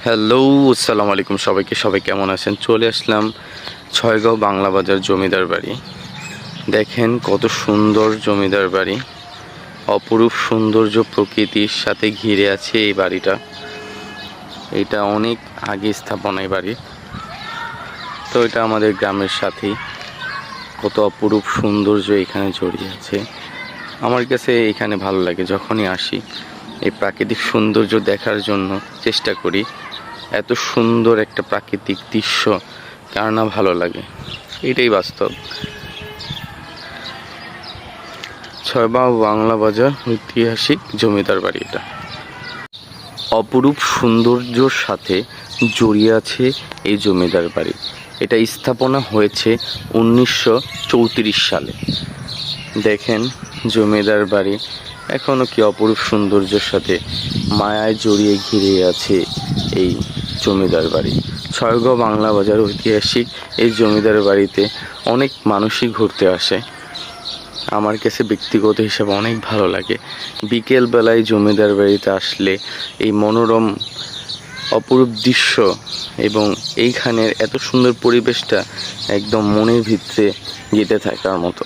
Hello, আসসালামু আলাইকুম সবাই কেমন আছেন? চলে আসলাম ছয়গাঁও বাংলা বাজার জমিদার বাড়ি। দেখেন কত সুন্দর জমিদার বাড়ি, অপরূপ সৌন্দর্য প্রকৃতির সাথে ঘিরে আছে এই বাড়িটা। এটা অনেক আগে স্থাপনা এই বাড়ি, তো এটা আমাদের গ্রামের সাথেই। কত অপরূপ সৌন্দর্য এখানে জড়িয়ে আছে। আমার কাছে এখানে ভালো লাগে, যখনই আসি এই প্রাকৃতিক সৌন্দর্য দেখার জন্য চেষ্টা করি। এত সুন্দর একটা প্রাকৃতিক দৃশ্য কার না ভালো লাগে, এটাই বাস্তব। ছয়গাঁও বাংলা বাজার ঐতিহাসিক জমিদার বাড়ি। এটা অপরূপ সৌন্দর্যর সাথে জড়িয়ে আছে এই জমিদার বাড়ি। এটা স্থাপনা হয়েছে 1934 সালে। দেখেন জমিদার বাড়ি এখনো কি অপরূপ সৌন্দর্যের সাথে মায়ায় জড়িয়ে ঘিরে আছে এই জমিদার বাড়ি। ছয়গাঁও বাংলা বাজার ঐতিহাসিক এই জমিদার বাড়িতে অনেক মানুষই ঘুরতে আসে। আমার কাছে ব্যক্তিগত হিসাবে অনেক ভালো লাগে বিকেল বেলায় জমিদার বাড়িতে আসলে এই মনোরম অপরূপ দৃশ্য এবং এইখানের এত সুন্দর পরিবেশটা একদম মনের ভিতরে গেঁথে থাকার মতো।